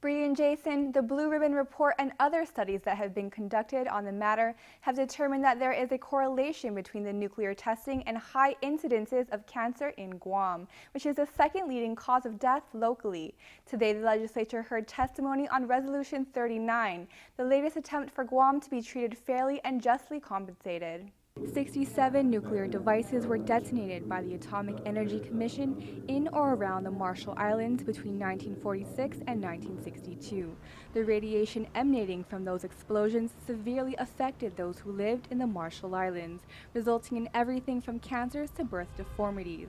Bree and Jason, the Blue Ribbon Report and other studies that have been conducted on the matter have determined that there is a correlation between the nuclear testing and high incidences of cancer in Guam, which is the second leading cause of death locally. Today, the legislature heard testimony on Resolution 39, the latest attempt for Guam to be treated fairly and justly compensated. 67 nuclear devices were detonated by the Atomic Energy Commission in or around the Marshall Islands between 1946 and 1962. The radiation emanating from those explosions severely affected those who lived in the Marshall Islands, resulting in everything from cancers to birth deformities.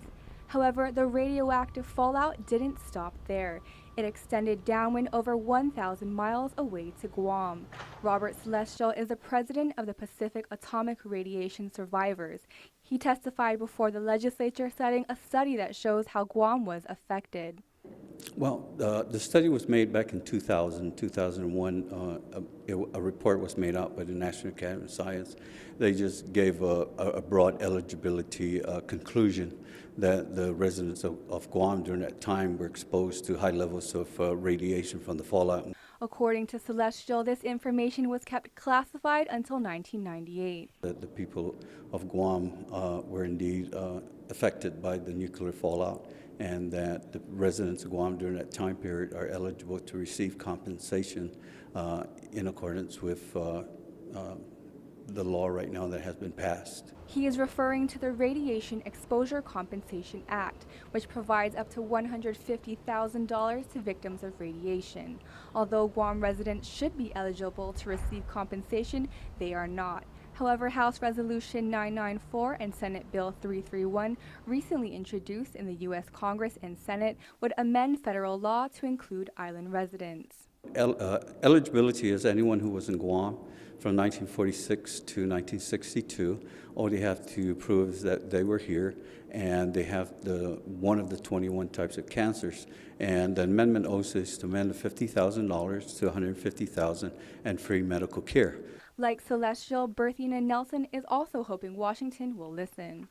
However, the radioactive fallout didn't stop there. It extended downwind over 1,000 miles away to Guam. Robert Celestial is the president of the Pacific Atomic Radiation Survivors. He testified before the legislature, citing a study that shows how Guam was affected. Well, the study was made back in 2001. A report was made out by the National Academy of Science. They just gave a broad eligibility conclusion that the residents of Guam during that time were exposed to high levels of radiation from the fallout. According to Celestial, this information was kept classified until 1998. The people of Guam were indeed affected by the nuclear fallout, and that the residents of Guam during that time period are eligible to receive compensation in accordance with the law right now that has been passed. He is referring to the Radiation Exposure Compensation Act, which provides up to $150,000 to victims of radiation. Although Guam residents should be eligible to receive compensation, they are not. However, House Resolution 994 and Senate Bill 331, recently introduced in the U.S. Congress and Senate, would amend federal law to include island residents. Eligibility is anyone who was in Guam from 1946 to 1962. All they have to prove is that they were here and they have one of the 21 types of cancers. And the amendment also is to amend the $50,000 to $150,000 and free medical care. Like Celestial, Berthina Nelson is also hoping Washington will listen.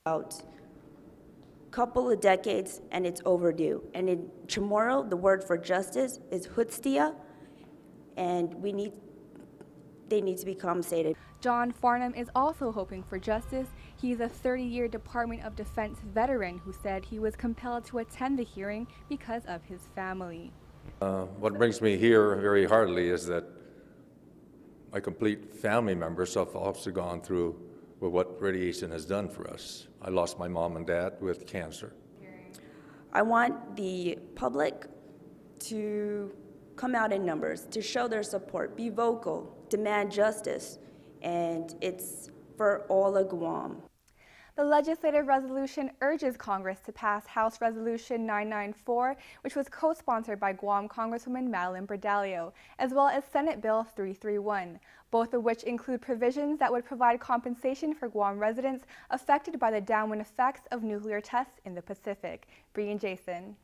Out couple of decades and it's overdue. And in Chamorro, the word for justice is justicia, and they need to be compensated. John Farnham is also hoping for justice. He's a 30-year Department of Defense veteran who said he was compelled to attend the hearing because of his family. What brings me here very heartily is that my complete family members have also gone through with what radiation has done for us. I lost my mom and dad with cancer. I want the public to come out in numbers, to show their support, be vocal, demand justice, and it's for all of Guam. The legislative resolution urges Congress to pass House Resolution 994, which was co-sponsored by Guam Congresswoman Madeline Bradalio, as well as Senate Bill 331, both of which include provisions that would provide compensation for Guam residents affected by the downwind effects of nuclear tests in the Pacific. Bree and Jason.